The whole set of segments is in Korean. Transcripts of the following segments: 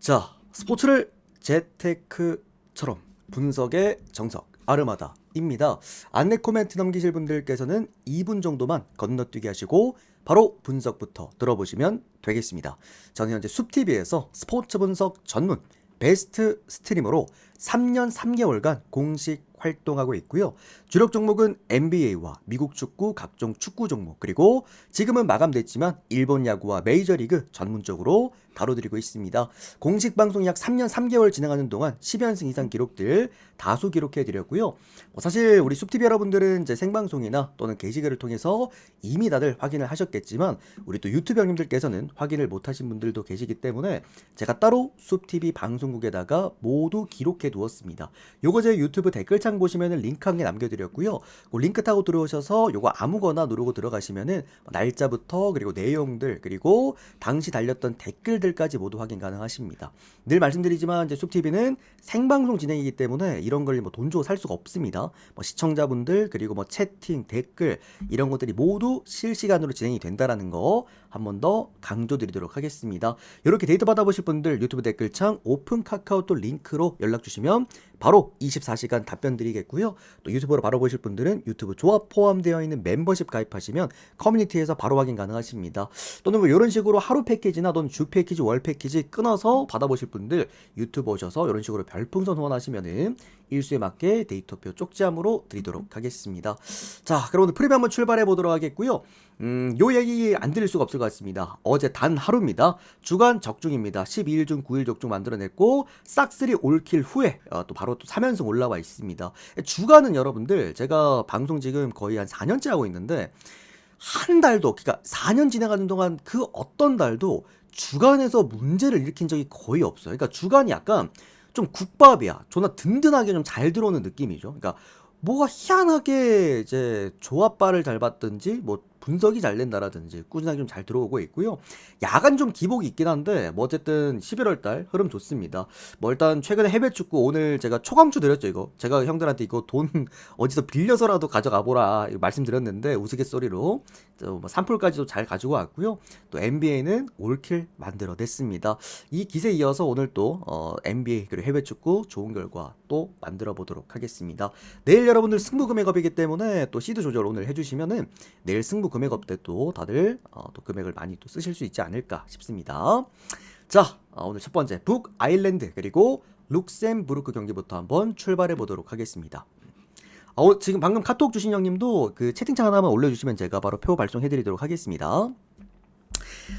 자, 스포츠를 재테크처럼 분석의 정석 아르마다입니다. 안내 코멘트 넘기실 분들께서는 2분 정도만 건너뛰기 하시고 바로 분석부터 들어보시면 되겠습니다. 저는 현재 숲TV에서 스포츠 분석 전문 베스트 스트리머로 3년 3개월간 공식 활동하고 있고요. 주력 종목은 NBA와 미국 축구, 각종 축구 종목, 그리고 지금은 마감됐지만 일본 야구와 메이저리그 전문적으로 다뤄드리고 있습니다. 공식 방송 약 3년 3개월 진행하는 동안 10연승 이상 기록들 다수 기록해드렸고요. 사실 우리 숲TV 여러분들은 제 생방송이나 또는 게시글을 통해서 이미 다들 확인을 하셨겠지만 우리 또 유튜브 형님들께서는 확인을 못하신 분들도 계시기 때문에 제가 따로 숲TV 방송국에다가 모두 기록해 두었습니다. 요거 제 유튜브 댓글창 보시면은 링크 한 개 남겨드렸고요. 그 링크 타고 들어오셔서 요거 아무거나 누르고 들어가시면은 날짜부터 그리고 내용들 그리고 당시 달렸던 댓글들까지 모두 확인 가능하십니다. 늘 말씀드리지만 이제 숲TV는 생방송 진행이기 때문에 이런 걸 뭐 돈 주고 살 수가 없습니다. 뭐 시청자분들 그리고 뭐 채팅 댓글 이런 것들이 모두 실시간으로 진행이 된다라는 거 한 번 더 강조드리도록 하겠습니다. 이렇게 데이터 받아보실 분들 유튜브 댓글창 오픈 카카오톡 링크로 연락 주시면 바로 24시간 답변 드리겠고요. 또 유튜브로 바로 보실 분들은 유튜브 조합 포함되어 있는 멤버십 가입하시면 커뮤니티에서 바로 확인 가능하십니다. 또는 뭐 이런 식으로 하루 패키지나 또는 주 패키지, 월 패키지 끊어서 받아보실 분들 유튜브 오셔서 이런 식으로 별풍선 후원하시면은 일수에 맞게 데이터표 쪽지함으로 드리도록 하겠습니다. 자, 그럼 오늘 프리뷰 한번 출발해 보도록 하겠고요. 요 얘기 안 드릴 수가 없을 것 같습니다. 어제 단 하루입니다. 주간 적중입니다. 12일 중 9일 적중 만들어냈고 싹쓸이 올킬 후에 또 바로 또 3연승 올라와 있습니다. 주간은 여러분들 제가 방송 지금 거의 한 4년째 하고 있는데 한 달도, 그러니까 4년 진행하는 동안 그 어떤 달도 주간에서 문제를 일으킨 적이 거의 없어요. 그러니까 주간이 약간 좀 국밥이야. 존나 든든하게 좀 잘 들어오는 느낌이죠. 그러니까 뭐가 희한하게 이제 조합발을 잘 봤든지 뭐 분석이 잘 된다라든지 꾸준하게 좀 잘 들어오고 있고요. 야간 좀 기복이 있긴 한데 뭐 어쨌든 11월 달 흐름 좋습니다. 뭐 일단 최근에 해외 축구 오늘 제가 초강추 드렸죠. 이거 제가 형들한테 이거 돈 어디서 빌려서라도 가져가 보라 말씀드렸는데 우스갯소리로 뭐 산풀까지도 잘 가지고 왔고요. 또 NBA는 올킬 만들어냈습니다. 이 기세에 이어서 오늘 또 NBA 그리고 해외 축구 좋은 결과 또 만들어 보도록 하겠습니다. 내일 여러분들 승부 금액업이기 때문에 또 시드 조절 오늘 해주시면은 내일 승부 금액업 때 또 다들 또 금액을 많이 또 쓰실 수 있지 않을까 싶습니다. 자, 오늘 첫 번째 북 아일랜드 그리고 룩셈부르크 경기부터 한번 출발해 보도록 하겠습니다. 지금 방금 카톡 주신 형님도 그 채팅창 하나만 올려주시면 제가 바로 표 발송해 드리도록 하겠습니다.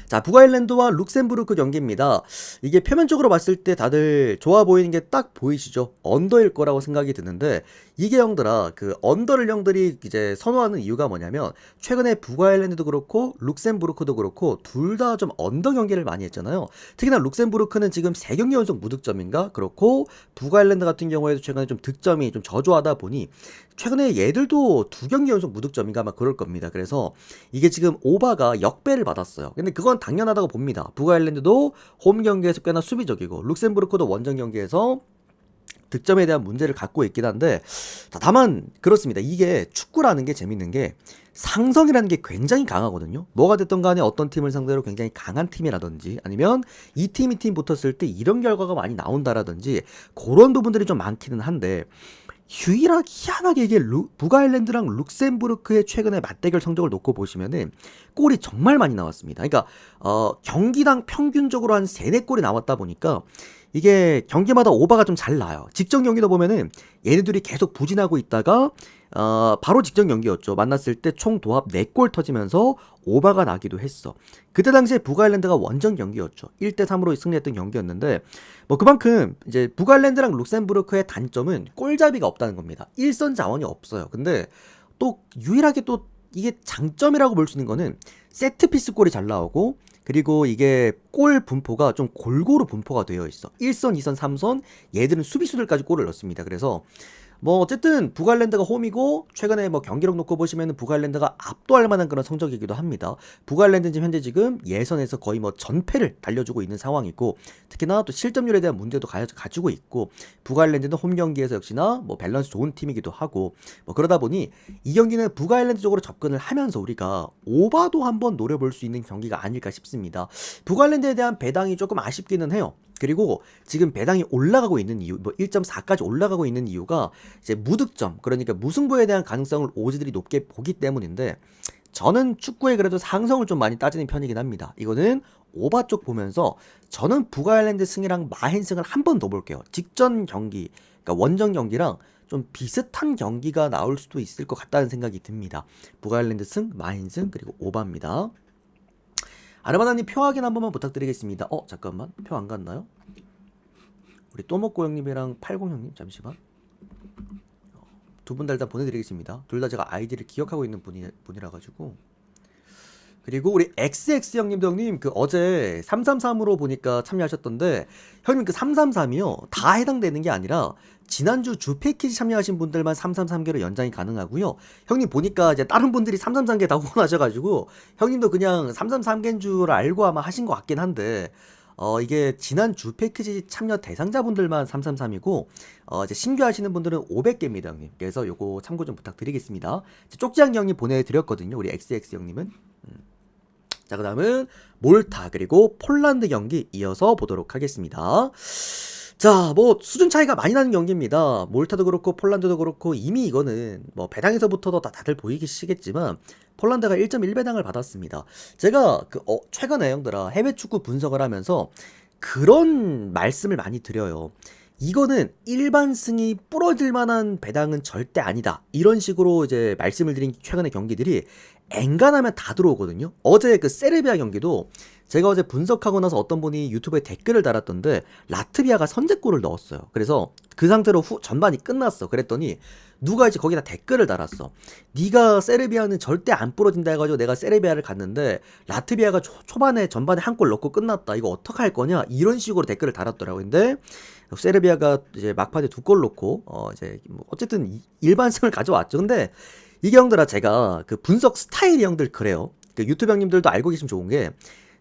자, 북아일랜드와 룩셈부르크 경기입니다. 이게 표면적으로 봤을 때 다들 좋아 보이는 게 딱 보이시죠? 언더일 거라고 생각이 드는데 이게 형들아 그 언더를 형들이 이제 선호하는 이유가 뭐냐면 최근에 북아일랜드도 그렇고 룩셈부르크도 그렇고 둘 다 좀 언더 경기를 많이 했잖아요. 특히나 룩셈부르크는 지금 3경기 연속 무득점인가? 그렇고 북아일랜드 같은 경우에도 최근에 좀 득점이 좀 저조하다 보니 최근에 얘들도 2경기 연속 무득점인가 아마 그럴 겁니다. 그래서 이게 지금 오바가 역배를 받았어요. 근데 그건 당연하다고 봅니다. 북아일랜드도 홈 경기에서 꽤나 수비적이고 룩셈부르크도 원정 경기에서 득점에 대한 문제를 갖고 있긴 한데 다만 그렇습니다. 이게 축구라는 게 재밌는 게 상성이라는 게 굉장히 강하거든요. 뭐가 됐든 간에 어떤 팀을 상대로 굉장히 강한 팀이라든지 아니면 이 팀 이 팀 붙었을 때 이런 결과가 많이 나온다라든지 그런 부분들이 좀 많기는 한데 유일하게 희한하게 이게 북아일랜드랑 룩셈부르크의 최근의 맞대결 성적을 놓고 보시면은 골이 정말 많이 나왔습니다. 그러니까 경기당 평균적으로 한 3-4골이 나왔다 보니까 이게 경기마다 오바가 좀 잘 나요. 직전 경기도 보면은 얘네들이 계속 부진하고 있다가 바로 직전 경기였죠. 만났을 때 총 도합 4골 터지면서 오바가 나기도 했어. 그때 당시에 북아일랜드가 원정 경기였죠. 1-3으로 승리했던 경기였는데 뭐 그만큼 이제 북아일랜드랑 룩셈부르크의 단점은 골잡이가 없다는 겁니다. 일선 자원이 없어요. 근데 또 유일하게 또 이게 장점이라고 볼 수 있는 거는 세트피스 골이 잘 나오고 그리고 이게 골 분포가 좀 골고루 분포가 되어 있어. 1선, 2선, 3선 얘들은 수비수들까지 골을 넣습니다. 그래서 뭐 어쨌든 북아일랜드가 홈이고 최근에 뭐 경기력 놓고 보시면은 북아일랜드가 압도할 만한 그런 성적이기도 합니다. 북아일랜드는 지금 현재 지금 예선에서 거의 뭐 전패를 달려주고 있는 상황이고 특히나 또 실점률에 대한 문제도 가지고 있고 북아일랜드는 홈 경기에서 역시나 뭐 밸런스 좋은 팀이기도 하고 뭐 그러다 보니 이 경기는 북아일랜드 쪽으로 접근을 하면서 우리가 오바도 한번 노려볼 수 있는 경기가 아닐까 싶습니다. 북아일랜드에 대한 배당이 조금 아쉽기는 해요. 그리고 지금 배당이 올라가고 있는 이유, 뭐 1.4까지 올라가고 있는 이유가 이제 무득점, 그러니까 무승부에 대한 가능성을 오즈들이 높게 보기 때문인데, 저는 축구에 그래도 상성을 좀 많이 따지는 편이긴 합니다. 이거는 오바 쪽 보면서 저는 북아일랜드 승이랑 마힌 승을 한 번 더 볼게요. 직전 경기, 그러니까 원정 경기랑 좀 비슷한 경기가 나올 수도 있을 것 같다는 생각이 듭니다. 북아일랜드 승, 마힌 승, 그리고 오바입니다. 아르마다님 표 확인 한 번만 부탁드리겠습니다. 잠깐만, 표 안 갔나요? 우리 또먹고 형님이랑 80 형님 잠시만. 두 분 다 일단 보내드리겠습니다. 둘 다 제가 아이디를 기억하고 있는 분이라 가지고. 그리고 우리 XX 형님도, 형님 그 어제 333으로 보니까 참여하셨던데, 형님 그 333이요 다 해당되는 게 아니라 지난주 주 패키지 참여하신 분들만 333개로 연장이 가능하고요. 형님 보니까 이제 다른 분들이 333개 다 후원하셔가지고 형님도 그냥 333개인 줄 알고 아마 하신 것 같긴 한데, 이게 지난 주 패키지 참여 대상자분들만 333이고, 이제 신규 하시는 분들은 500개입니다, 형님. 그래서 요거 참고 좀 부탁드리겠습니다. 쪽지한 형님 보내드렸거든요, 우리 XX 형님은. 자, 그 다음은 몰타 그리고 폴란드 경기 이어서 보도록 하겠습니다. 자, 뭐 수준 차이가 많이 나는 경기입니다. 몰타도 그렇고 폴란드도 그렇고 이미 이거는 뭐 배당에서부터도 다들 보이시겠지만 폴란드가 1.1배당을 받았습니다. 제가 최근에 형들아 해외 축구 분석을 하면서 그런 말씀을 많이 드려요. 이거는 일반 승이 부러질 만한 배당은 절대 아니다, 이런 식으로 이제 말씀을 드린 최근의 경기들이 엔간하면 다 들어오거든요. 어제 그 세르비아 경기도 제가 어제 분석하고 나서 어떤 분이 유튜브에 댓글을 달았던데, 라트비아가 선제골을 넣었어요. 그래서 그 상태로 전반이 끝났어. 그랬더니 누가 이제 거기다 댓글을 달았어. 네가 세르비아는 절대 안 부러진다 해가지고 내가 세르비아를 갔는데 라트비아가 초반에 전반에 한 골 넣고 끝났다, 이거 어떡할 거냐, 이런 식으로 댓글을 달았더라고요. 근데 세르비아가 이제 막판에 2골 넣고 이제 뭐 어쨌든 일반승을 가져왔죠. 근데 이게 형들아, 제가 그 분석 스타일이 형들 그래요. 그 유튜브 형님들도 알고 계시면 좋은 게,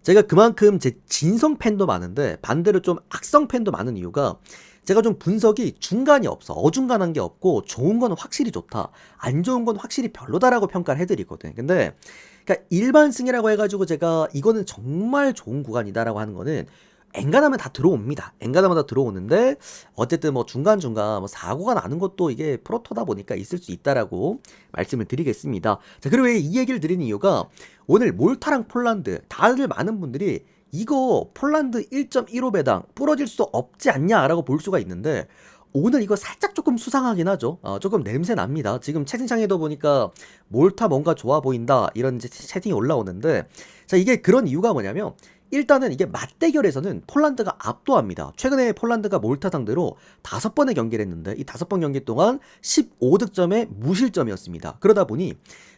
제가 그만큼 제 진성 팬도 많은데 반대로 좀 악성 팬도 많은 이유가, 제가 좀 분석이 중간이 없어. 어중간한 게 없고 좋은 건 확실히 좋다, 안 좋은 건 확실히 별로다라고 평가를 해드리거든. 근데 그러니까 일반승이라고 해가지고 제가 이거는 정말 좋은 구간이다라고 하는 거는 엔간하면 다 들어옵니다. 엔간하면 다 들어오는데 어쨌든 뭐 중간중간 뭐 사고가 나는 것도 이게 프로토다 보니까 있을 수 있다라고 말씀을 드리겠습니다. 자, 그리고 왜 이 얘기를 드리는 이유가, 오늘 몰타랑 폴란드 다들 많은 분들이 이거 폴란드 1.15배당 부러질 수 없지 않냐라고 볼 수가 있는데, 오늘 이거 살짝 조금 수상하긴 하죠. 조금 냄새 납니다. 지금 채팅창에도 보니까 몰타 뭔가 좋아 보인다 이런 이제 채팅이 올라오는데, 자, 이게 그런 이유가 뭐냐면, 일단은 이게 맞대결에서는 폴란드가 압도합니다. 최근에 폴란드가 몰타 상대로 5번의 경기를 했는데 이 5번 경기 동안 15득점에 무실점이었습니다. 그러다 보니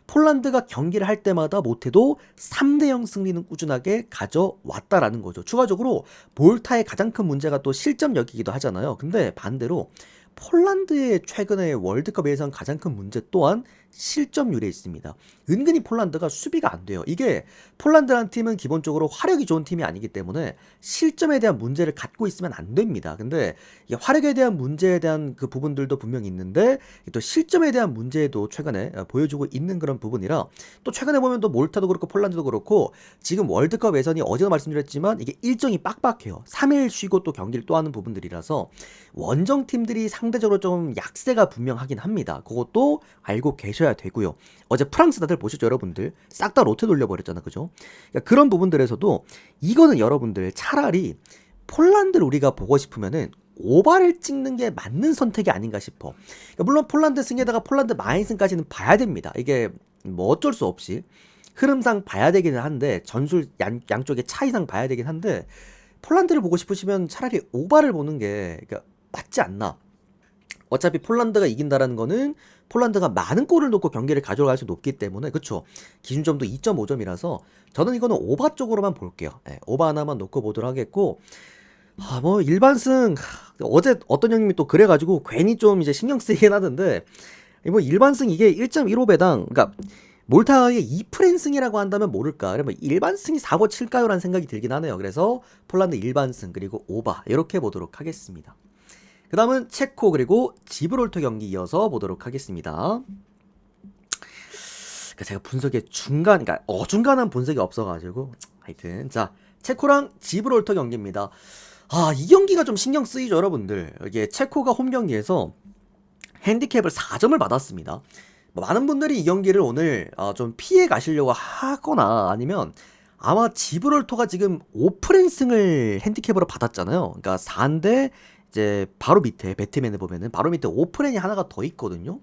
폴란드가 경기를 할 때마다 못해도 3대0 승리는 꾸준하게 가져왔다라는 거죠. 추가적으로 몰타의 가장 큰 문제가 또 실점력이기도 하잖아요. 근데 반대로 폴란드의 최근의 월드컵 예선 가장 큰 문제 또한 실점률에 있습니다. 은근히 폴란드가 수비가 안 돼요. 이게 폴란드라는 팀은 기본적으로 화력이 좋은 팀이 아니기 때문에 실점에 대한 문제를 갖고 있으면 안 됩니다. 근데 이 화력에 대한 문제에 대한 그 부분들도 분명히 있는데, 또 실점에 대한 문제도 최근에 보여주고 있는 그런 부분이라, 또 최근에 보면 또 몰타도 그렇고 폴란드도 그렇고 지금 월드컵 예선이 어제도 말씀드렸지만 이게 일정이 빡빡해요. 3일 쉬고 또 경기를 또 하는 부분들이라서 원정 팀들이 상대적으로 좀 약세가 분명하긴 합니다. 그것도 알고 계셔야 되고요. 어제 프랑스 다들 보셨죠, 여러분들? 싹 다 로테 돌려버렸잖아, 그죠? 그러니까 그런 부분들에서도 이거는 여러분들 차라리 폴란드를 우리가 보고 싶으면은 오바를 찍는 게 맞는 선택이 아닌가 싶어. 그러니까 물론 폴란드 승에다가 폴란드 마인승까지는 봐야 됩니다. 이게 뭐 어쩔 수 없이 흐름상 봐야 되기는 한데, 전술 양쪽의 차이상 봐야 되긴 한데, 폴란드를 보고 싶으시면 차라리 오바를 보는 게 그러니까 맞지 않나. 어차피 폴란드가 이긴다라는 거는 폴란드가 많은 골을 넣고 경기를 가져갈 수 높기 때문에, 그쵸, 기준점도 2.5점이라서 저는 이거는 오바 쪽으로만 볼게요. 오바 하나만 놓고 보도록 하겠고, 뭐 일반승 어제 어떤 형님이 또 그래가지고 괜히 좀 이제 신경 쓰이긴 하던데, 뭐 일반승 이게 1.15배당, 그러니까 몰타의 2프랜승이라고 한다면 모를까, 그러면 일반승이 4고 칠까요? 라는 생각이 들긴 하네요. 그래서 폴란드 일반승 그리고 오바 이렇게 보도록 하겠습니다. 그 다음은 체코 그리고 지브롤터 경기 이어서 보도록 하겠습니다. 그러니까 제가 분석에 그러니까 어중간한 분석이 없어가지고 하여튼, 자, 체코랑 지브롤터 경기입니다. 이 경기가 좀 신경 쓰이죠, 여러분들. 이게 체코가 홈 경기에서 핸디캡을 4점을 받았습니다. 뭐 많은 분들이 이 경기를 오늘 좀 피해 가시려고 하거나 아니면 아마 지브롤터가 지금 5프랜승을 핸디캡으로 받았잖아요. 그러니까 4인데 이제 바로 밑에 배트맨에 보면은 바로 밑에 5프랜이 하나가 더 있거든요.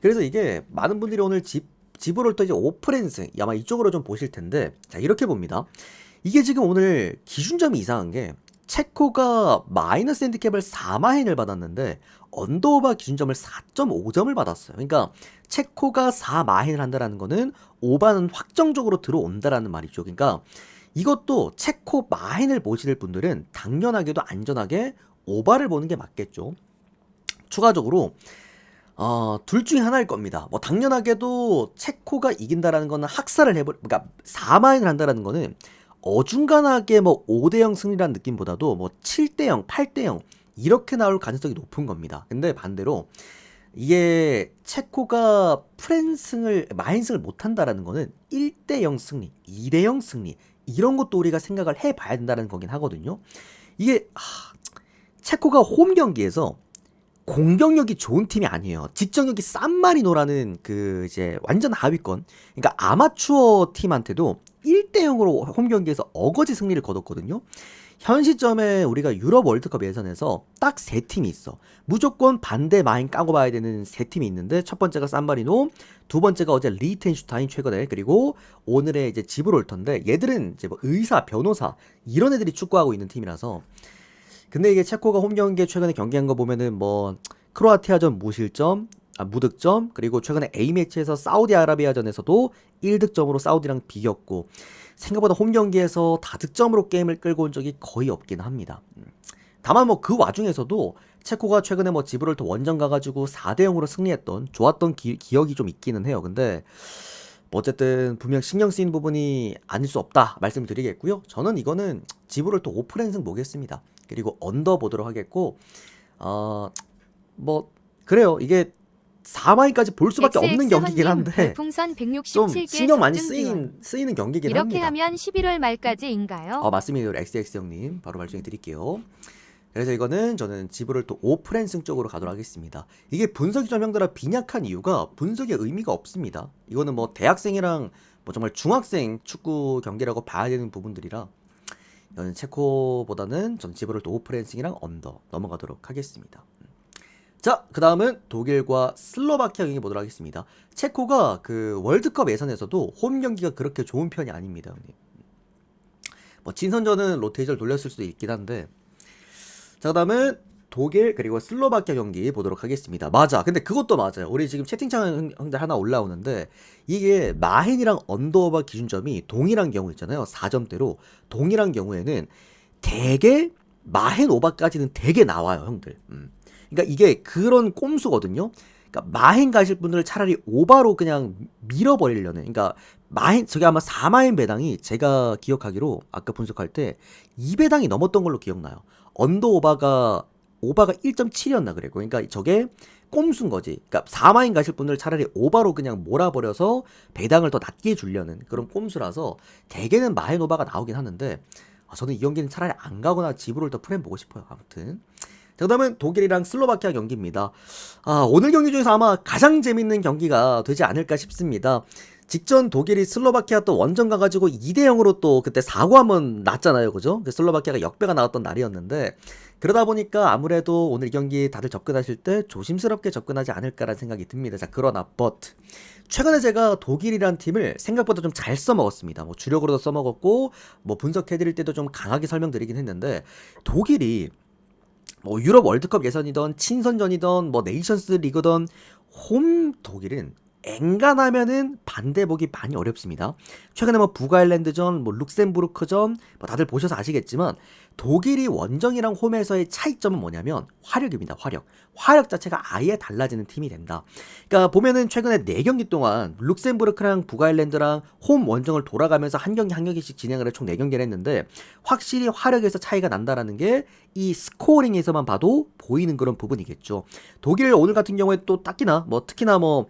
그래서 이게 많은 분들이 오늘 지브롤터 이제 5프랜승 아마 이쪽으로 좀 보실 텐데, 자 이렇게 봅니다. 이게 지금 오늘 기준점이 이상한 게 체코가 마이너스 핸디캡을 4마인을 받았는데 언더오바 기준점을 4.5점을 받았어요. 그러니까 체코가 4마인을 한다라는 거는 오바는 확정적으로 들어온다라는 말이죠. 그러니까 이것도 체코 마인을 보실 분들은 당연하게도 안전하게 오바를 보는 게 맞겠죠. 추가적으로 둘 중에 하나일 겁니다. 뭐 당연하게도 체코가 이긴다라는 거는 학살을 그러니까 4마인을 한다라는 거는 어중간하게 뭐 5대0 승리라는 느낌보다도 뭐 7대0, 8대0 이렇게 나올 가능성이 높은 겁니다. 근데 반대로 이게 체코가 마인승을 못한다라는 거는 1대0 승리, 2대0 승리 이런 것도 우리가 생각을 해봐야 된다는 거긴 하거든요. 이게 체코가 홈 경기에서 공격력이 좋은 팀이 아니에요. 직전력이 싼 마리노라는 그 이제 완전 하위권, 그러니까 아마추어 팀한테도 1대0으로 홈 경기에서 어거지 승리를 거뒀거든요. 현 시점에 우리가 유럽 월드컵 예선에서 딱 세 팀이 있어. 무조건 반대 마인 까고 봐야 되는 세 팀이 있는데, 첫 번째가 산마리노, 두 번째가 어제 리텐슈타인 최근에, 그리고 오늘의 이제 지브롤터인데, 얘들은 이제 뭐 의사, 변호사 이런 애들이 축구하고 있는 팀이라서. 근데 이게 체코가 홈 경기에 최근에 경기한 거 보면은 뭐 크로아티아전 무득점, 그리고 최근에 A매치에서 사우디아라비아전에서도 1득점으로 사우디랑 비겼고, 생각보다 홈 경기에서 다득점으로 게임을 끌고 온 적이 거의 없긴 합니다. 다만 뭐 그 와중에서도 체코가 최근에 뭐 지브롤터 원정 가가지고 4대0으로 승리했던 좋았던 기억이 좀 있기는 해요. 근데 뭐 어쨌든 분명 신경 쓰이는 부분이 아닐 수 없다 말씀을 드리겠고요. 저는 이거는 지브롤터 5프랜승 보겠습니다. 그리고 언더 보도록 하겠고, 뭐 그래요. 이게 4마인까지 볼 수밖에 없는 경기긴 한데 별풍선 좀 167개 신경 많이 적중 쓰이는 경기긴 이렇게 합니다. 하면 11월 말까지인가요? 맞습니다. 우리 XX 형님 바로 발송해 드릴게요. 그래서 이거는 저는 지브롤터 5프랜승 쪽으로 가도록 하겠습니다. 이게 분석이 좀 형들아 빈약한 이유가 분석의 의미가 없습니다. 이거는 뭐 대학생이랑 뭐 정말 중학생 축구 경기라고 봐야 되는 부분들이라, 이거는 체코보다는 전 지브롤터 5프랜승이랑 언더 넘어가도록 하겠습니다. 자, 그 다음은 독일과 슬로바키아 경기 보도록 하겠습니다. 체코가 그 월드컵 예선에서도 홈 경기가 그렇게 좋은 편이 아닙니다, 형님. 뭐 진선전은 로테이저를 돌렸을 수도 있긴 한데, 자, 그 다음은 독일 그리고 슬로바키아 경기 보도록 하겠습니다. 맞아. 근데 그것도 맞아요. 우리 지금 채팅창 형들 하나 올라오는데, 이게 마헨이랑 언더오바 기준점이 동일한 경우 있잖아요. 4점대로. 동일한 경우에는 되게 마헨 오바까지는 되게 나와요, 형들. 그러니까 이게 그런 꼼수거든요. 그러니까 마헨 가실 분들을 차라리 오바로 그냥 밀어버리려는. 그러니까 저게 아마 4마인 배당이 제가 기억하기로 아까 분석할 때 2배당이 넘었던 걸로 기억나요. 언더 오바가 1.7이었나 그래요. 그러니까 저게 꼼수인 거지. 그러니까 4마인 가실 분들 차라리 오바로 그냥 몰아버려서 배당을 더 낮게 주려는 그런 꼼수라서 대개는 마헨 오바가 나오긴 하는데, 저는 이 경기는 차라리 안 가거나 집으로 더 프레임 보고 싶어요. 아무튼. 자, 그 다음은 독일이랑 슬로바키아 경기입니다. 오늘 경기 중에서 아마 가장 재밌는 경기가 되지 않을까 싶습니다. 직전 독일이 슬로바키아 또 원정 가가지고 2대0으로 또 그때 사고 한번 났잖아요. 그죠? 슬로바키아가 역배가 나왔던 날이었는데, 그러다 보니까 아무래도 오늘 이 경기 다들 접근하실 때 조심스럽게 접근하지 않을까라는 생각이 듭니다. 자, 그러나 최근에 제가 독일이란 팀을 생각보다 좀 잘 써먹었습니다. 뭐 주력으로도 써먹었고, 뭐 분석해드릴 때도 좀 강하게 설명드리긴 했는데, 독일이 뭐 유럽 월드컵 예선이던 친선전이던 뭐 네이션스 리그던 홈 독일은 엔간하면은 반대보기 많이 어렵습니다. 최근에 뭐 북아일랜드전, 뭐 룩셈부르크전 뭐 다들 보셔서 아시겠지만, 독일이 원정이랑 홈에서의 차이점은 뭐냐면 화력입니다. 화력 자체가 아예 달라지는 팀이 된다. 그러니까 보면은 최근에 4경기 동안 룩셈부르크랑 북아일랜드랑 홈 원정을 돌아가면서 한 경기 한 경기씩 진행을 해 총 4경기를 했는데, 확실히 화력에서 차이가 난다라는 게 이 스코어링에서만 봐도 보이는 그런 부분이겠죠. 독일 오늘 같은 경우에 또 특히나 뭐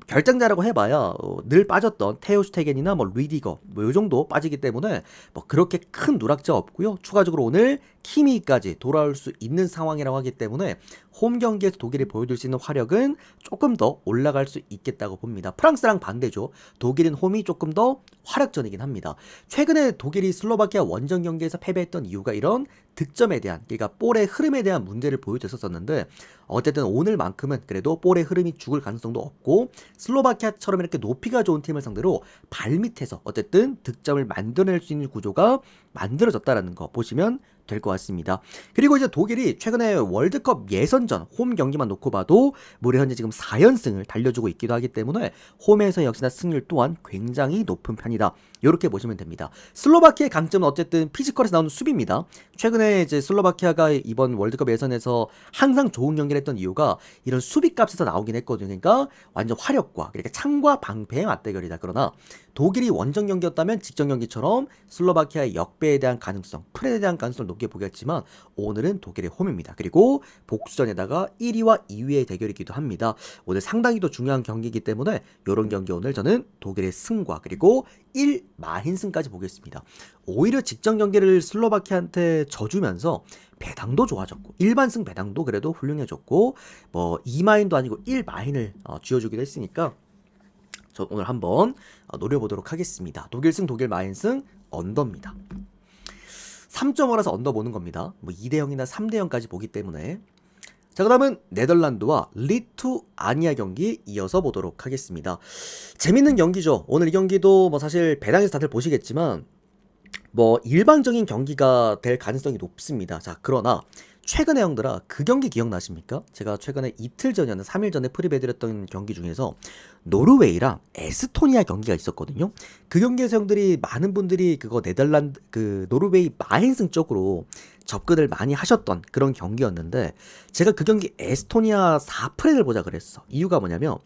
결장자라고 해봐야 늘 빠졌던 테오 슈테겐이나 뭐 리디거 뭐 요 정도 빠지기 때문에 뭐 그렇게 큰 누락자 없고요. 추가적으로 오늘 키미까지 돌아올 수 있는 상황이라고 하기 때문에 홈 경기에서 독일이 보여줄 수 있는 화력은 조금 더 올라갈 수 있겠다고 봅니다. 프랑스랑 반대죠. 독일은 홈이 조금 더 화력전이긴 합니다. 최근에 독일이 슬로바키아 원정 경기에서 패배했던 이유가 이런 득점에 대한, 그러니까 볼의 흐름에 대한 문제를 보여줬었는데 어쨌든 오늘만큼은 그래도 볼의 흐름이 죽을 가능성도 없고 슬로바키아처럼 이렇게 높이가 좋은 팀을 상대로 발밑에서 어쨌든 득점을 만들어낼 수 있는 구조가 만들어졌다라는 거 보시면 될 것 같습니다. 그리고 이제 독일이 최근에 월드컵 예선전 홈 경기만 놓고 봐도 무려 현재 지금 4연승을 달려주고 있기도 하기 때문에 홈에서 역시나 승률 또한 굉장히 높은 편이다. 이렇게 보시면 됩니다. 슬로바키아의 강점은 어쨌든 피지컬에서 나오는 수비입니다. 최근에 이제 슬로바키아가 이번 월드컵 예선에서 항상 좋은 경기를 했던 이유가 이런 수비 값에서 나오긴 했거든요. 그러니까 완전 화력과 그러니까 창과 방패의 맞대결이다. 그러나 독일이 원정 경기였다면 직전 경기처럼 슬로바키아의 역배에 대한 가능성, 프레에 대한 가능성을 높게 보겠지만 오늘은 독일의 홈입니다. 그리고 복수전에다가 1위와 2위의 대결이기도 합니다. 오늘 상당히 더 중요한 경기이기 때문에 이런 경기 오늘 저는 독일의 승과 그리고 1마힌승까지 보겠습니다. 오히려 직전 경기를 슬로바키아한테 져주면서 배당도 좋아졌고 일반승 배당도 그래도 훌륭해졌고 뭐 2마인도 아니고 1마인을 쥐어주기도 했으니까 저 오늘 한번 노려보도록 하겠습니다. 독일승 독일 마인승 언더입니다. 3.5라서 언더 보는 겁니다. 뭐 2대0이나 3대0까지 보기 때문에. 자, 그 다음은 네덜란드와 리투아니아 경기 이어서 보도록 하겠습니다. 재밌는 경기죠. 오늘 이 경기도 뭐 사실 배당에서 다들 보시겠지만 뭐 일방적인 경기가 될 가능성이 높습니다. 자, 그러나 최근에 형들아 그 경기 기억나십니까? 제가 최근에 이틀 전이었나 3일 전에 프리베드렸던 경기 중에서 노르웨이랑 에스토니아 경기가 있었거든요. 그 경기에서 형들이 많은 분들이 그거 네덜란드 그 노르웨이 마힌승 쪽으로 접근을 많이 하셨던 그런 경기였는데 제가 그 경기 에스토니아 4프레를 보자 그랬어. 이유가 뭐냐면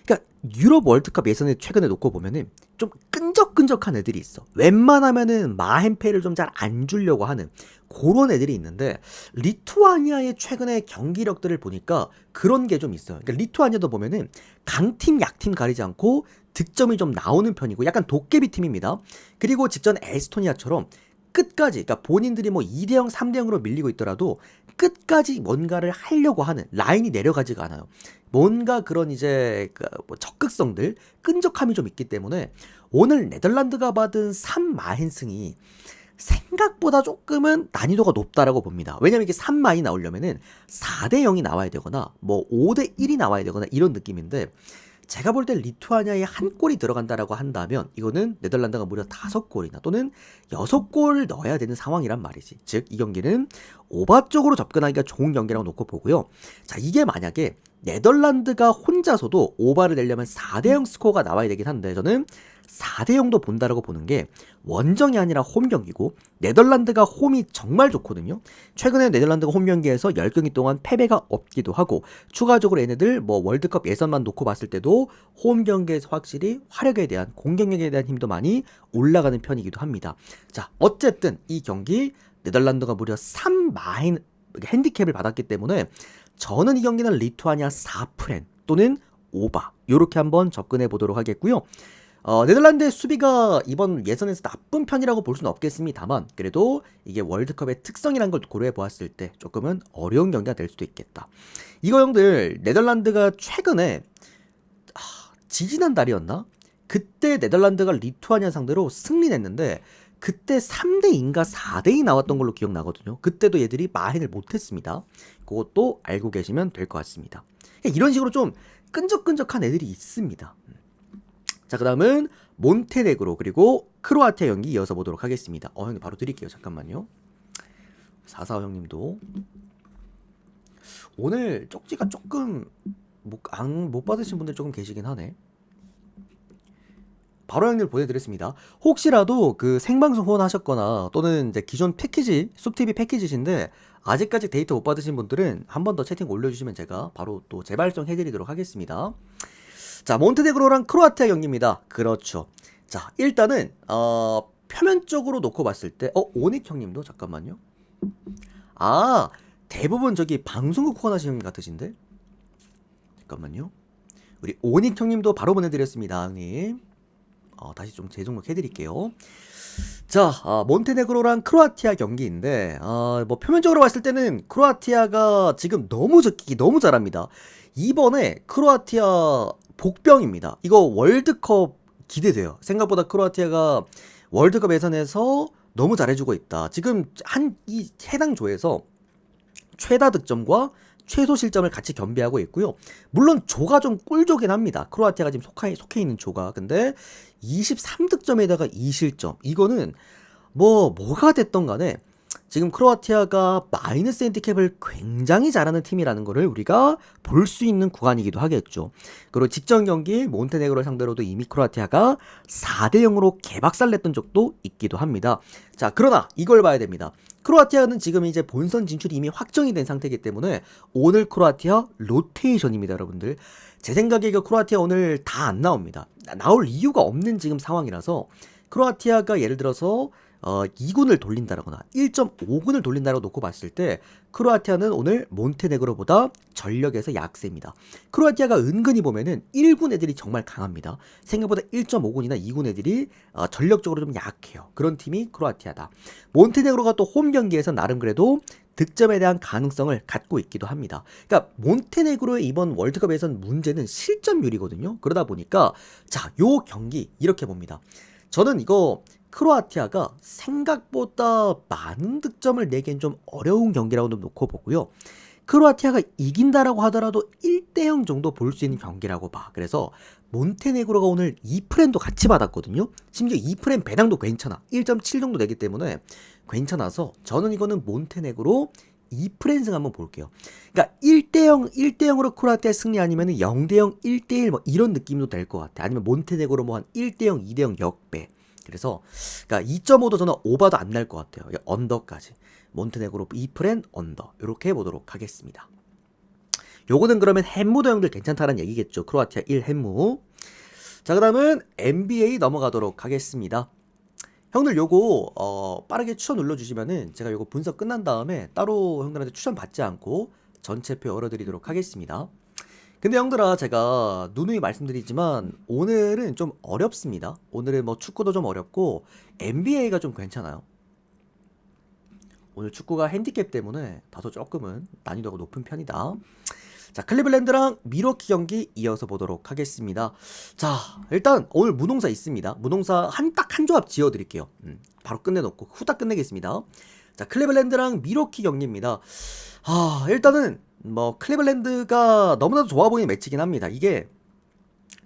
그러니까 유럽 월드컵 예선에 최근에 놓고 보면은 좀 끈적끈적한 애들이 있어. 웬만하면은 마헨페를 좀 잘 안 주려고 하는 그런 애들이 있는데 리투아니아의 최근의 경기력들을 보니까 그런 게 좀 있어요. 그러니까 리투아니아도 보면은 강팀 약팀 가리지 않고 득점이 좀 나오는 편이고 약간 도깨비 팀입니다. 그리고 직전 에스토니아처럼 끝까지 그러니까 본인들이 뭐 2대0 3대0으로 밀리고 있더라도 끝까지 뭔가를 하려고 하는 라인이 내려가지가 않아요. 뭔가 그런 이제 뭐 적극성들 끈적함이 좀 있기 때문에 오늘 네덜란드가 받은 3마힌승이 생각보다 조금은 난이도가 높다라고 봅니다. 왜냐면 이게 3마이 나오려면은 4대0이 나와야 되거나 뭐 5대1이 나와야 되거나 이런 느낌인데 제가 볼 때 리투아니아에 한 골이 들어간다라고 한다면 이거는 네덜란드가 무려 5골이나 또는 6골 넣어야 되는 상황이란 말이지. 즉 이 경기는 오바 쪽으로 접근하기가 좋은 경기라고 놓고 보고요. 자, 이게 만약에 네덜란드가 혼자서도 오바를 내려면 4대0 스코어가 나와야 되긴 한데 저는 4대0도 본다라고 보는 게 원정이 아니라 홈 경기고 네덜란드가 홈이 정말 좋거든요. 최근에 네덜란드가 홈 경기에서 10경기 동안 패배가 없기도 하고 추가적으로 얘네들 뭐 월드컵 예선만 놓고 봤을 때도 홈 경기에서 확실히 화력에 대한 공격력에 대한 힘도 많이 올라가는 편이기도 합니다. 자, 어쨌든 이 경기 네덜란드가 무려 3마인 핸디캡을 받았기 때문에 저는 이 경기는 리투아니아 4프렌 또는 오바 요렇게 한번 접근해 보도록 하겠고요. 네덜란드의 수비가 이번 예선에서 나쁜 편이라고 볼 수는 없겠습니다만 그래도 이게 월드컵의 특성이란 걸 고려해 보았을 때 조금은 어려운 경기가 될 수도 있겠다. 이거 형들 네덜란드가 최근에 지지난달이었나? 그때 네덜란드가 리투아니아 상대로 승리했는데 그때 3대2인가 4대2 나왔던 걸로 기억나거든요. 그때도 얘들이 마헨을 못했습니다. 그것도 알고 계시면 될 것 같습니다. 이런 식으로 좀 끈적끈적한 애들이 있습니다. 자, 그 다음은 몬테네그로 그리고 크로아티아 경기 이어서 보도록 하겠습니다. 형님 바로 드릴게요. 잠깐만요. 445 형님도 오늘 쪽지가 조금 못 받으신 분들 조금 계시긴 하네. 바로 형님 보내드렸습니다. 혹시라도 그 생방송 후원하셨거나 또는 이제 기존 패키지 숲TV 패키지신데 아직까지 데이터 못 받으신 분들은 한 번 더 채팅 올려주시면 제가 바로 또 재발송 해드리도록 하겠습니다. 자, 몬테네그로랑 크로아티아 경기입니다. 그렇죠. 자, 일단은 표면적으로 놓고 봤을 때 오닉 형님도 잠깐만요. 대부분 저기 방송국 후원하시는 분 같으신데 잠깐만요. 우리 오닉 형님도 바로 보내드렸습니다, 형님. 다시 좀 재등록해드릴게요. 자, 몬테네그로랑 크로아티아 경기인데, 뭐 표면적으로 봤을 때는 크로아티아가 지금 너무 너무 잘합니다. 이번에 크로아티아 복병입니다. 이거 월드컵 기대돼요. 생각보다 크로아티아가 월드컵 예선에서 너무 잘해주고 있다. 지금 이 해당 조에서 최다 득점과 최소 실점을 같이 겸비하고 있고요. 물론 조가 좀 꿀조긴 합니다. 크로아티아가 지금 속해 있는 조가. 근데 23득점에다가 2실점. 이거는 뭐가 됐던 간에 지금 크로아티아가 마이너스 핸디캡을 굉장히 잘하는 팀이라는 거를 우리가 볼 수 있는 구간이기도 하겠죠. 그리고 직전 경기 몬테네그로 상대로도 이미 크로아티아가 4대0으로 개박살 냈던 적도 있기도 합니다. 자, 그러나 이걸 봐야 됩니다. 크로아티아는 지금 이제 본선 진출이 이미 확정이 된 상태이기 때문에 오늘 크로아티아 로테이션입니다, 여러분들. 제 생각에 이거 크로아티아 오늘 다 안 나옵니다. 나올 이유가 없는 지금 상황이라서 크로아티아가 예를 들어서 2군을 돌린다거나 1.5군을 돌린다고 놓고 봤을 때 크로아티아는 오늘 몬테네그로보다 전력에서 약세입니다. 크로아티아가 은근히 보면은 1군 애들이 정말 강합니다. 생각보다 1.5군이나 2군 애들이 전력적으로 좀 약해요. 그런 팀이 크로아티아다. 몬테네그로가 또 홈 경기에서 나름 그래도 득점에 대한 가능성을 갖고 있기도 합니다. 그러니까 몬테네그로의 이번 월드컵에선 문제는 실점률이거든요. 그러다 보니까 자, 요 경기 이렇게 봅니다. 저는 이거 크로아티아가 생각보다 많은 득점을 내기엔 좀 어려운 경기라고 놓고 보고요. 크로아티아가 이긴다라고 하더라도 1대0 정도 볼 수 있는 경기라고 봐. 그래서 몬테네그로가 오늘 2프렌도 같이 받았거든요. 심지어 2프렌 배당도 괜찮아. 1.7 정도 되기 때문에 괜찮아서 저는 이거는 몬테네그로 2프렌승 한번 볼게요. 그러니까 1대0으로 크로아티아 승리 아니면 0대0, 1대1 뭐 이런 느낌도 될 것 같아. 아니면 몬테네그로 뭐 한 1대0, 2대0 역배. 그래서 그러니까 2.5도 저는 오버도 안 날 것 같아요. 언더까지. 몬테네그로 2프렌 언더. 이렇게 해보도록 하겠습니다. 요거는 그러면 햄무도 형들 괜찮다는 얘기겠죠. 크로아티아 1 햄무. 자, 그 다음은 NBA 넘어가도록 하겠습니다. 형들 요거 빠르게 추천 눌러주시면은 제가 요거 분석 끝난 다음에 따로 형들한테 추천 받지 않고 전체표 열어드리도록 하겠습니다. 근데 형들아, 제가 누누이 말씀드리지만 오늘은 좀 어렵습니다. 오늘은 뭐 축구도 좀 어렵고 NBA가 좀 괜찮아요. 오늘 축구가 핸디캡 때문에 다소 조금은 난이도가 높은 편이다. 자, 클리블랜드랑 미러키 경기 이어서 보도록 하겠습니다. 자, 일단 오늘 무농사 있습니다. 무농사 딱 한 조합 지어드릴게요. 바로 끝내놓고 후딱 끝내겠습니다. 자, 클리블랜드랑 미러키 경기입니다. 일단은 뭐 클리블랜드가 너무나도 좋아 보이는 매치긴 합니다. 이게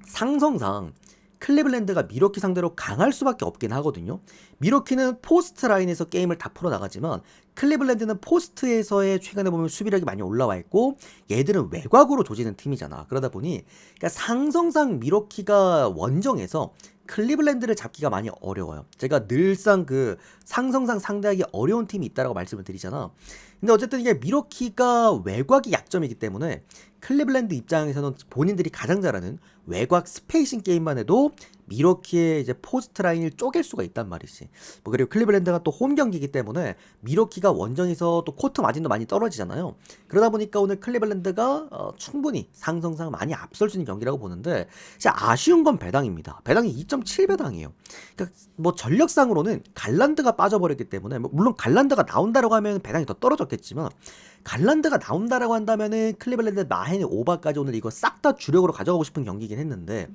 상성상 클리블랜드가 미러키 상대로 강할 수밖에 없긴 하거든요. 미러키는 포스트 라인에서 게임을 다 풀어나가지만 클리블랜드는 포스트에서의 최근에 보면 수비력이 많이 올라와 있고 얘들은 외곽으로 조지는 팀이잖아. 그러다 보니 그러니까 상성상 미러키가 원정에서 클리블랜드를 잡기가 많이 어려워요. 제가 늘상 그 상성상 상대하기 어려운 팀이 있다라고 말씀을 드리잖아. 근데 어쨌든 이게 미러키가 외곽이 약점이기 때문에 클리블랜드 입장에서는 본인들이 가장 잘하는 외곽 스페이싱 게임만 해도 미러키의 이제 포스트 라인을 쪼갤 수가 있단 말이지. 뭐 그리고 클리블랜드가 또 홈 경기이기 때문에 미러키가 원정에서 또 코트 마진도 많이 떨어지잖아요. 그러다 보니까 오늘 클리블랜드가 충분히 상성상 많이 앞설 수 있는 경기라고 보는데 진짜 아쉬운 건 배당입니다. 배당이 2.7 배당이에요. 그러니까 뭐 전력상으로는 갈란드가 빠져버렸기 때문에 물론 갈란드가 나온다라고 하면 배당이 더 떨어졌겠지만 갈란드가 나온다라고 한다면은 클리블랜드 마헨 오바까지 오늘 이거 싹 다 주력으로 가져가고 싶은 경기이긴 했는데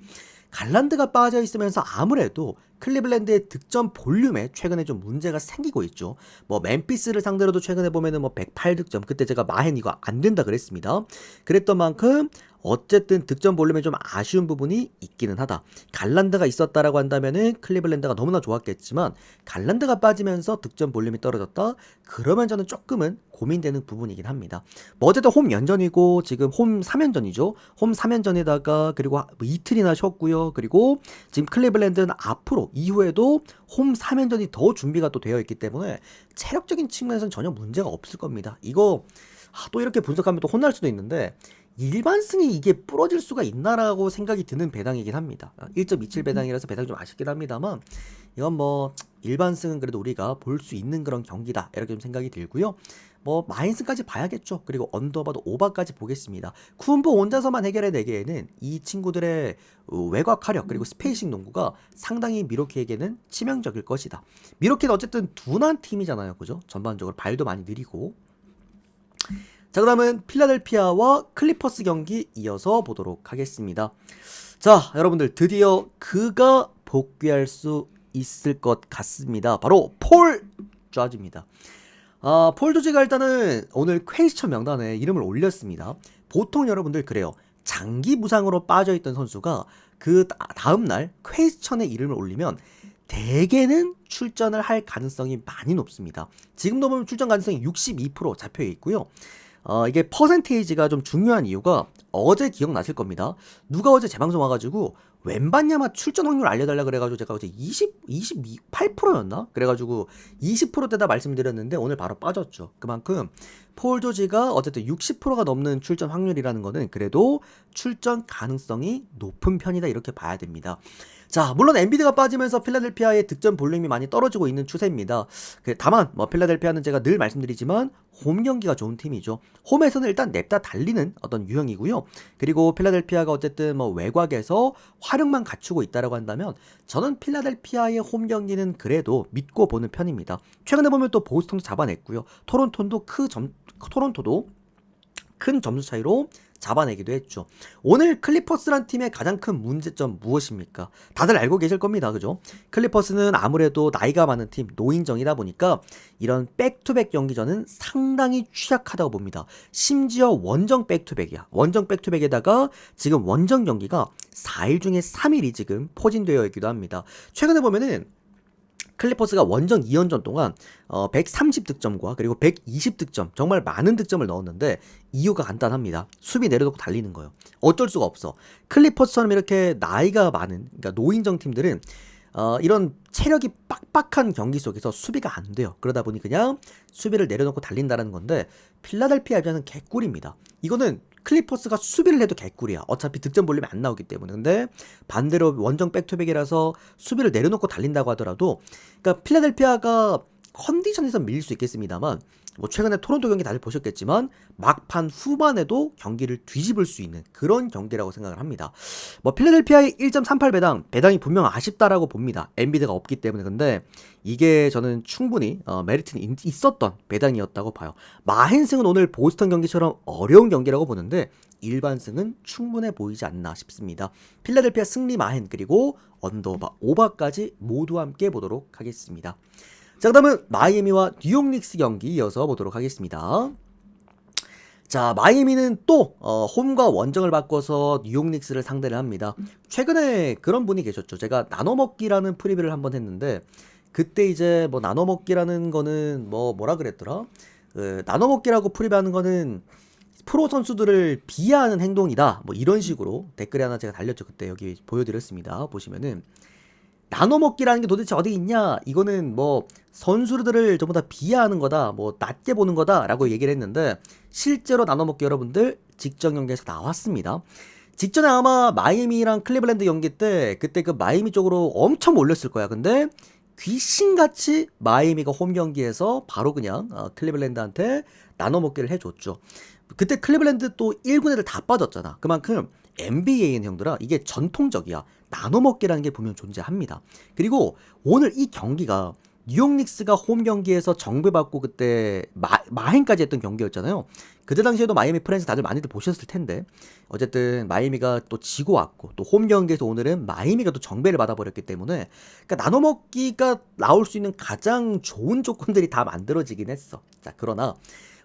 갈란드가 빠져 있으면서 아무래도 클리블랜드의 득점 볼륨에 최근에 좀 문제가 생기고 있죠. 뭐 멤피스를 상대로도 최근에 보면은 뭐 108득점, 그때 제가 마헨 이거 안 된다 그랬습니다. 그랬던 만큼 어쨌든 득점 볼륨에 좀 아쉬운 부분이 있기는 하다. 갈란드가 있었다라고 한다면은 클리블랜드가 너무나 좋았겠지만 갈란드가 빠지면서 득점 볼륨이 떨어졌다. 그러면 저는 조금은 고민되는 부분이긴 합니다. 뭐 어쨌든 홈 연전이고 지금 홈 3연전이죠. 홈 3연전에다가 그리고 이틀이나 쉬었고요. 그리고 지금 클리블랜드는 앞으로 이후에도 홈 3연전이 더 준비가 또 되어 있기 때문에 체력적인 측면에서는 전혀 문제가 없을 겁니다. 이거 또 이렇게 분석하면 또 혼날 수도 있는데 일반승이 이게 부러질 수가 있나라고 생각이 드는 배당이긴 합니다. 1.27 배당이라서 배당이 좀 아쉽긴 합니다만 이건 뭐 일반승은 그래도 우리가 볼 수 있는 그런 경기다 이렇게 좀 생각이 들고요. 뭐 마인승까지 봐야겠죠. 그리고 언더바도 오바까지 보겠습니다. 쿤보 혼자서만 해결해내기에는 이 친구들의 외곽화력 그리고 스페이싱 농구가 상당히 미로키에게는 치명적일 것이다. 미로키는 어쨌든 둔한 팀이잖아요. 그죠? 전반적으로 발도 많이 느리고. 자, 그다음은 필라델피아와 클리퍼스 경기 이어서 보도록 하겠습니다. 자, 여러분들 드디어 그가 복귀할 수 있을 것 같습니다. 바로 폴 조지입니다. 폴 조지가 일단은 오늘 퀘스천 명단에 이름을 올렸습니다. 보통 여러분들 그래요. 장기 부상으로 빠져있던 선수가 그 다음날 퀘스천에 이름을 올리면 대개는 출전을 할 가능성이 많이 높습니다. 지금도 보면 출전 가능성이 62% 잡혀 있고요. 이게 퍼센테이지가 좀 중요한 이유가 어제 기억나실 겁니다. 누가 어제 재방송 와가지고 웬반냐마 출전 확률 알려달라 그래가지고 제가 어제 28%였나? 그래가지고 20%대다 말씀드렸는데 오늘 바로 빠졌죠. 그만큼 폴 조지가 어쨌든 60%가 넘는 출전 확률이라는 거는 그래도 출전 가능성이 높은 편이다 이렇게 봐야 됩니다. 자, 물론 엔비드가 빠지면서 필라델피아의 득점 볼륨이 많이 떨어지고 있는 추세입니다. 다만 뭐 필라델피아는 제가 늘 말씀드리지만 홈 경기가 좋은 팀이죠. 홈에서는 일단 냅다 달리는 어떤 유형이고요. 그리고 필라델피아가 어쨌든 뭐 외곽에서 화력만 갖추고 있다라고 한다면 저는 필라델피아의 홈 경기는 그래도 믿고 보는 편입니다. 최근에 보면 또 보스턴도 잡아냈고요. 토론토도 큰 점수 차이로 잡아내기도 했죠. 오늘 클리퍼스란 팀의 가장 큰 문제점 무엇입니까? 다들 알고 계실 겁니다. 그죠? 클리퍼스는 아무래도 나이가 많은 팀, 노인정이다 보니까 이런 백투백 경기전은 상당히 취약하다고 봅니다. 심지어 원정 백투백이야. 원정 백투백에다가 지금 원정 경기가 4일 중에 3일이 지금 포진되어 있기도 합니다. 최근에 보면은 클리퍼스가 원정 2연전 동안 130득점과 그리고 120득점 정말 많은 득점을 넣었는데 이유가 간단합니다. 수비 내려놓고 달리는 거예요. 어쩔 수가 없어. 클리퍼스처럼 이렇게 나이가 많은 그러니까 노인정 팀들은 이런 체력이 빡빡한 경기 속에서 수비가 안 돼요. 그러다 보니 그냥 수비를 내려놓고 달린다는 건데 필라델피아 입장은 개꿀입니다. 이거는 클리퍼스가 수비를 해도 개꿀이야. 어차피 득점 볼륨이 안 나오기 때문에. 근데 반대로 원정 백투백이라서 수비를 내려놓고 달린다고 하더라도 그러니까 필라델피아가 컨디션에서 밀릴 수 있겠습니다만 뭐 최근에 토론토 경기 다들 보셨겠지만 막판 후반에도 경기를 뒤집을 수 있는 그런 경기라고 생각을 합니다. 뭐 필라델피아의 1.38 배당이 분명 아쉽다라고 봅니다. 엔비드가 없기 때문에. 근데 이게 저는 충분히 메리트는 있었던 배당이었다고 봐요. 마헨승은 오늘 보스턴 경기처럼 어려운 경기라고 보는데 일반승은 충분해 보이지 않나 싶습니다. 필라델피아 승리 마헨 그리고 언더바 오바까지 모두 함께 보도록 하겠습니다. 자, 그 다음은 마이애미와 뉴욕 닉스 경기 이어서 보도록 하겠습니다. 자, 마이애미는 또 홈과 원정을 바꿔서 뉴욕 닉스를 상대를 합니다. 최근에 그런 분이 계셨죠. 제가 나눠먹기라는 프리뷰를 한번 했는데 그때 이제 뭐 나눠먹기라는 거는 뭐라 그랬더라? 나눠먹기라고 프리뷰하는 거는 프로 선수들을 비하하는 행동이다. 뭐 이런 식으로 댓글에 하나 제가 달렸죠. 그때 여기 보여드렸습니다. 보시면은 나눠먹기라는 게 도대체 어디 있냐? 이거는 뭐 선수들을 전부 다 비하하는 거다, 뭐 낮게 보는 거다라고 얘기를 했는데 실제로 나눠먹기 여러분들 직전 경기에서 나왔습니다. 직전에 아마 마이애미랑 클리블랜드 경기 때 그때 그 마이애미 쪽으로 엄청 몰렸을 거야. 근데 귀신같이 마이애미가 홈 경기에서 바로 그냥 클리블랜드한테 나눠먹기를 해줬죠. 그때 클리블랜드 또 1군 애들 다 빠졌잖아. 그만큼 NBA는 형들아 이게 전통적이야. 나눠먹기라는 게 분명 존재합니다. 그리고 오늘 이 경기가 뉴욕 닉스가 홈 경기에서 정배받고 그때 마행까지 했던 경기였잖아요. 그때 당시에도 마이애미 프렌즈 다들 많이들 보셨을 텐데 어쨌든 마이애미가 또 지고 왔고 또 홈 경기에서 오늘은 마이애미가 또 정배를 받아버렸기 때문에 그러니까 나눠먹기가 나올 수 있는 가장 좋은 조건들이 다 만들어지긴 했어. 자, 그러나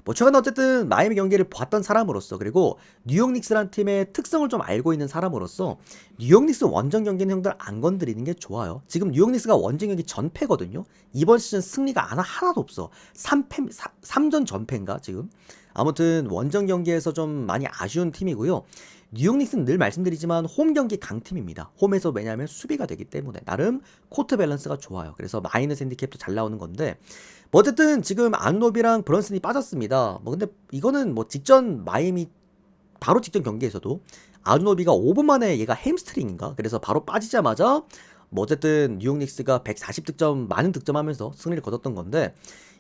뭐 최근에 어쨌든 마이애미 경기를 봤던 사람으로서 그리고 뉴욕 닉스라는 팀의 특성을 좀 알고 있는 사람으로서 뉴욕 닉스 원정 경기는 형들 안 건드리는 게 좋아요. 지금 뉴욕 닉스가 원정 경기 전패거든요. 이번 시즌 승리가 하나도 없어. 3전 전패인가 지금. 아무튼 원정 경기에서 좀 많이 아쉬운 팀이고요. 뉴욕 닉스는 늘 말씀드리지만 홈 경기 강팀입니다. 홈에서 왜냐하면 수비가 되기 때문에 나름 코트 밸런스가 좋아요. 그래서 마이너스 핸디캡도 잘 나오는 건데 뭐 어쨌든 지금 안노비랑 브런슨이 빠졌습니다. 뭐 근데 이거는 뭐 직전 마이애미 바로 직전 경기에서도 아누노비가 5분 만에 얘가 햄스트링인가? 그래서 바로 빠지자마자 뭐 어쨌든 뉴욕 닉스가 140득점 많은 득점하면서 승리를 거뒀던 건데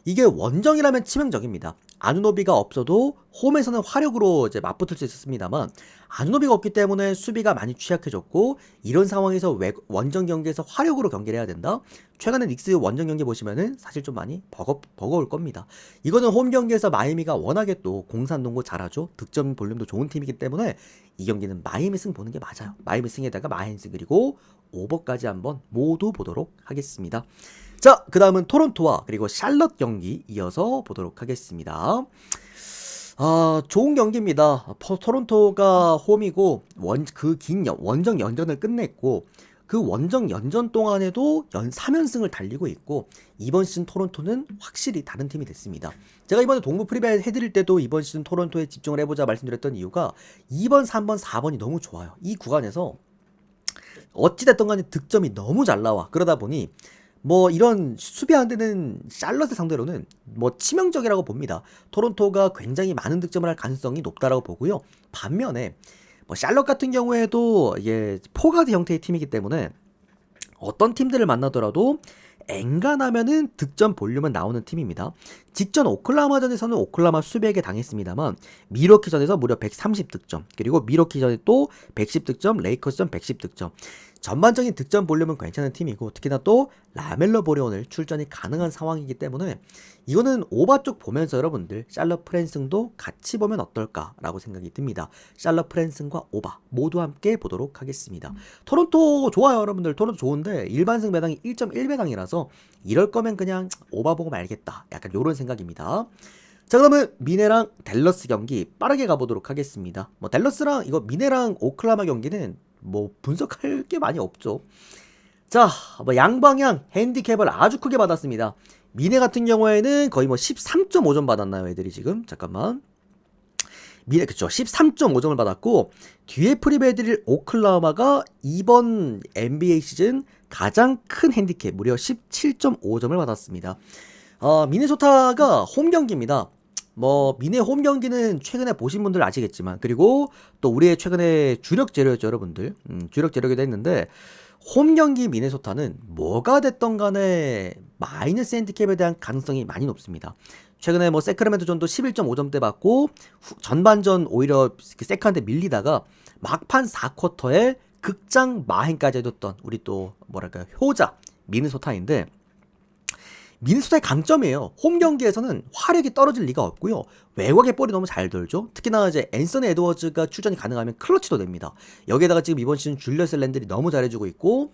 이게 원정이라면 치명적입니다. 아누노비가 없어도 홈에서는 화력으로 이제 맞붙을 수 있었습니다만 아누노비가 없기 때문에 수비가 많이 취약해졌고 이런 상황에서 원정 경기에서 화력으로 경기를 해야 된다. 최근에 닉스 원정 경기 보시면은 사실 좀 많이 버거울 겁니다. 이거는 홈 경기에서 마이애미가 워낙에 또 공산농구 잘하죠. 득점 볼륨도 좋은 팀이기 때문에 이 경기는 마이애미 승 보는 게 맞아요. 마이애미 승에다가 마헨스 그리고 오버까지 한번 모두 보도록 하겠습니다. 자, 그 다음은 토론토와 그리고 샬럿 경기 이어서 보도록 하겠습니다. 좋은 경기입니다. 토론토가 홈이고 그 긴 원정 연전을 끝냈고 그 원정 연전 동안에도 3연승을 달리고 있고 이번 시즌 토론토는 확실히 다른 팀이 됐습니다. 제가 이번에 동부 프리뷰 해드릴 때도 이번 시즌 토론토에 집중을 해보자 말씀드렸던 이유가 2번, 3번, 4번이 너무 좋아요. 이 구간에서 어찌됐든 간에 득점이 너무 잘 나와. 그러다 보니 뭐 이런 수비 안 되는 샬럿을 상대로는 뭐 치명적이라고 봅니다. 토론토가 굉장히 많은 득점을 할 가능성이 높다라고 보고요. 반면에 뭐 샬럿 같은 경우에도 이게 포가드 형태의 팀이기 때문에 어떤 팀들을 만나더라도 엔간하면은 득점 볼륨은 나오는 팀입니다. 직전 오클라호마전에서는 오클라호마 수비에게 당했습니다만 미러키전에서 무려 130득점 그리고 미러키전에 또 110득점 레이커스전 110득점 전반적인 득점 볼륨은 괜찮은 팀이고 특히나 또 라멜로 볼이 오늘 출전이 가능한 상황이기 때문에 이거는 오바 쪽 보면서 여러분들 샬럿 프랜승도 같이 보면 어떨까라고 생각이 듭니다. 샬럿 프랜승과 오바 모두 함께 보도록 하겠습니다. 토론토 좋아요 여러분들. 토론토 좋은데 일반승 배당이 1.1배당이라서 이럴 거면 그냥 오바 보고 말겠다 약간 요런 생각입니다. 자, 그러면 미네랑 댈러스 경기 빠르게 가보도록 하겠습니다. 뭐 댈러스랑 이거 미네랑 오클라호마 경기는 뭐 분석할 게 많이 없죠. 자, 뭐 양방향 핸디캡을 아주 크게 받았습니다. 미네 같은 경우에는 거의 뭐 13.5점 받았나요, 애들이 지금? 잠깐만. 미네 그쵸? 13.5점을 받았고 뒤에 프리베드릴 오클라호마가 이번 NBA 시즌 가장 큰 핸디캡 무려 17.5점을 받았습니다. 미네소타가 홈 경기입니다. 뭐 미네 홈 경기는 최근에 보신 분들 아시겠지만 그리고 또 우리의 최근에 주력 재료였죠 여러분들. 주력 재료기도 했는데 홈 경기 미네소타는 뭐가 됐던 간에 마이너스 핸디캡에 대한 가능성이 많이 높습니다. 최근에 뭐 세크라멘토 전도 11.5점대 받고 전반전 오히려 그 세크한테 밀리다가 막판 4쿼터에 극장 마행까지 해뒀던 우리 또 뭐랄까 효자 미네소타인데 미네소타의 강점이에요. 홈 경기에서는 화력이 떨어질 리가 없고요. 외곽의 볼이 너무 잘 돌죠. 특히나 이제 앤서니 에드워즈가 출전이 가능하면 클러치도 됩니다. 여기에다가 지금 이번 시즌 줄리어스 랜들이 너무 잘해주고 있고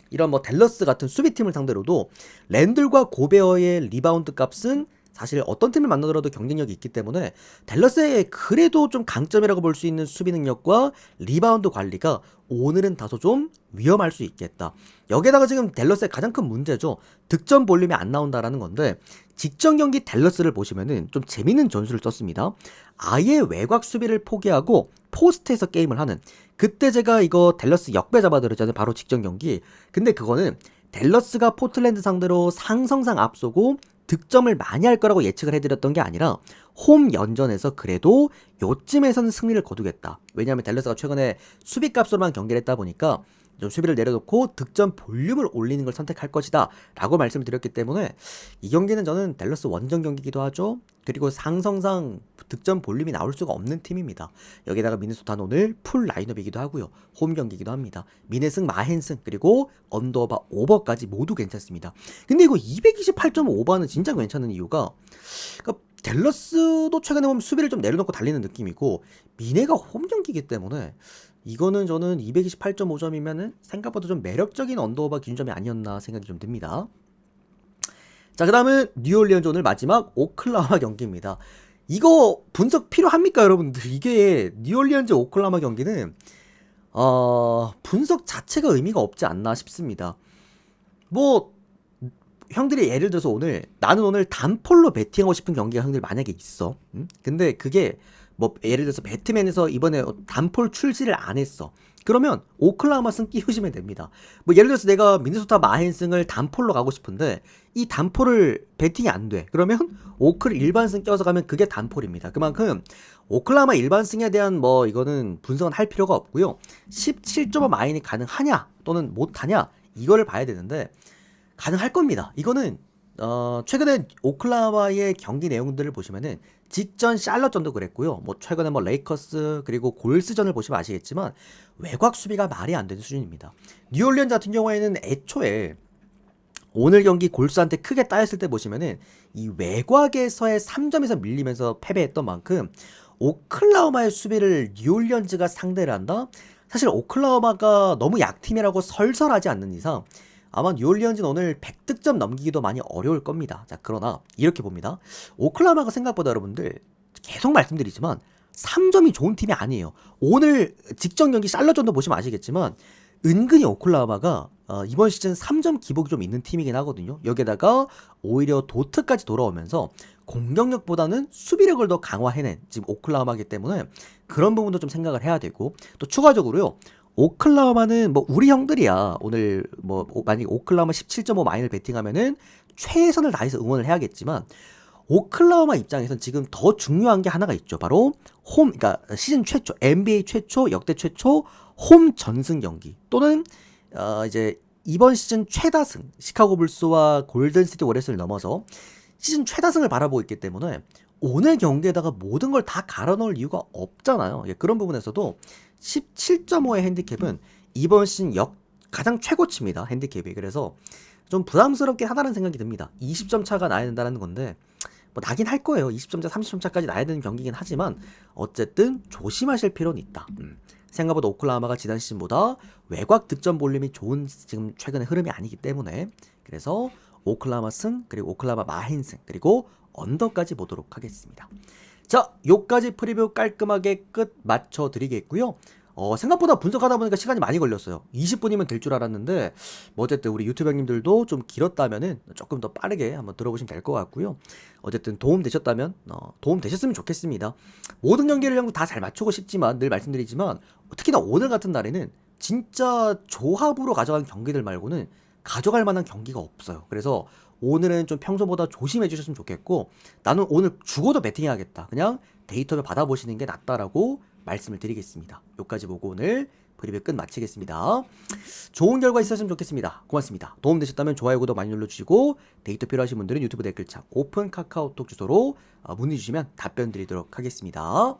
이런 뭐 댈러스 같은 수비팀을 상대로도 랜들과 고베어의 리바운드 값은 사실 어떤 팀을 만나더라도 경쟁력이 있기 때문에 댈러스의 그래도 좀 강점이라고 볼 수 있는 수비 능력과 리바운드 관리가 오늘은 다소 좀 위험할 수 있겠다. 여기에다가 지금 댈러스의 가장 큰 문제죠. 득점 볼륨이 안 나온다라는 건데 직전 경기 댈러스를 보시면은 좀 재밌는 전술을 썼습니다. 아예 외곽 수비를 포기하고 포스트에서 게임을 하는 그때 제가 이거 댈러스 역배 잡아드렸잖아요. 바로 직전 경기. 근데 그거는 댈러스가 포틀랜드 상대로 상성상 앞서고 득점을 많이 할 거라고 예측을 해드렸던 게 아니라 홈 연전에서 그래도 요쯤에서는 승리를 거두겠다. 왜냐하면 댈러스가 최근에 수비값으로만 경기를 했다 보니까 좀 수비를 내려놓고 득점 볼륨을 올리는 걸 선택할 것이다 라고 말씀을 드렸기 때문에 이 경기는 저는 댈러스 원정 경기이기도 하죠. 그리고 상성상 득점 볼륨이 나올 수가 없는 팀입니다. 여기다가 미네소타는 오늘 풀 라인업이기도 하고요. 홈 경기이기도 합니다. 미네승, 마헨승 그리고 언더오버 오버까지 모두 괜찮습니다. 근데 이거 228.5바는 진짜 괜찮은 이유가 그러니까 댈러스도 최근에 보면 수비를 좀 내려놓고 달리는 느낌이고 미네가 홈 경기이기 때문에 이거는 저는 228.5점이면은 생각보다 좀 매력적인 언더오버 기준점이 아니었나 생각이 좀 듭니다. 자, 그 다음은 뉴올리언즈 오늘 마지막 오클라호마 경기입니다. 이거 분석 필요합니까 여러분들? 이게 뉴올리언즈 오클라호마 경기는 분석 자체가 의미가 없지 않나 싶습니다. 뭐 형들이 예를 들어서 나는 오늘 단폴로 베팅하고 싶은 경기가 형들 만약에 있어. 근데 그게 뭐 예를 들어서 배트맨에서 이번에 단폴 출시를 안 했어. 그러면 오클라호마 승 끼우시면 됩니다. 뭐 예를 들어서 내가 미네소타 마헨승을 단폴로 가고 싶은데 이 단폴을 베팅이 안 돼. 그러면 오클 일반승 껴서 가면 그게 단폴입니다. 그만큼 오클라호마 일반승에 대한 뭐 이거는 분석은 할 필요가 없고요. 17.5 마인이 가능하냐 또는 못하냐 이거를 봐야 되는데 가능할 겁니다. 이거는 최근에 오클라호마의 경기 내용들을 보시면은 직전 샬럿전도 그랬고요. 뭐 최근에 뭐 레이커스 그리고 골스전을 보시면 아시겠지만 외곽 수비가 말이 안 되는 수준입니다. 뉴올리언즈 같은 경우에는 애초에 오늘 경기 골스한테 크게 따였을 때 보시면은 이 외곽에서의 3점에서 밀리면서 패배했던 만큼 오클라호마의 수비를 뉴올리언즈가 상대를 한다? 사실 오클라호마가 너무 약팀이라고 설설하지 않는 이상 아마 뉴올리언즈는 오늘 100득점 넘기기도 많이 어려울 겁니다. 자, 그러나 이렇게 봅니다. 오클라호마가 생각보다 여러분들 계속 말씀드리지만 3점이 좋은 팀이 아니에요. 오늘 직전 경기 샬럿전도 보시면 아시겠지만 은근히 오클라호마가 이번 시즌 3점 기복이 좀 있는 팀이긴 하거든요. 여기에다가 오히려 도트까지 돌아오면서 공격력보다는 수비력을 더 강화해낸 지금 오클라호마이기 때문에 그런 부분도 좀 생각을 해야 되고, 또 추가적으로요. 오클라호마는 뭐 우리 형들이야. 오늘 뭐 만약에 오클라호마 17.5 마인을 베팅하면은 최선을 다해서 응원을 해야겠지만 오클라호마 입장에선 지금 더 중요한 게 하나가 있죠. 바로 그러니까 시즌 최초, NBA 최초, 역대 최초 홈 전승 경기 또는 이제 이번 시즌 최다승, 시카고 불스와 골든스테이트 워리어스를 넘어서 시즌 최다승을 바라보고 있기 때문에 오늘 경기에다가 모든 걸 다 갈아넣을 이유가 없잖아요. 예, 그런 부분에서도 17.5의 핸디캡은 이번 시즌 가장 최고치입니다. 핸디캡이. 그래서 좀 부담스럽긴 하다는 생각이 듭니다. 20점 차가 나야 된다는 건데 뭐 나긴 할 거예요. 20점 차, 30점 차까지 나야 되는 경기긴 하지만 어쨌든 조심하실 필요는 있다. 생각보다 오클라호마가 지난 시즌보다 외곽 득점 볼륨이 좋은 지금 최근의 흐름이 아니기 때문에 그래서 오클라호마 승 그리고 오클라호마 마힌 승 그리고 언더까지 보도록 하겠습니다. 자, 요까지 프리뷰 깔끔하게 끝 맞춰 드리겠고요. 생각보다 분석하다 보니까 시간이 많이 걸렸어요. 20분이면 될 줄 알았는데 뭐 어쨌든 우리 유튜브 형님들도 좀 길었다면은 조금 더 빠르게 한번 들어보시면 될 것 같고요. 어쨌든 도움 되셨다면 도움 되셨으면 좋겠습니다. 모든 경기를 형도 다 잘 맞추고 싶지만 늘 말씀드리지만 특히나 오늘 같은 날에는 진짜 조합으로 가져간 경기들 말고는 가져갈 만한 경기가 없어요. 그래서 오늘은 좀 평소보다 조심해 주셨으면 좋겠고 나는 오늘 죽어도 배팅해야겠다. 그냥 데이터를 받아보시는 게 낫다라고 말씀을 드리겠습니다. 여기까지 보고 오늘 브리뷰 끝 마치겠습니다. 좋은 결과 있었으면 좋겠습니다. 고맙습니다. 도움되셨다면 좋아요, 구독 많이 눌러주시고 데이터 필요하신 분들은 유튜브 댓글창 오픈 카카오톡 주소로 문의 주시면 답변 드리도록 하겠습니다.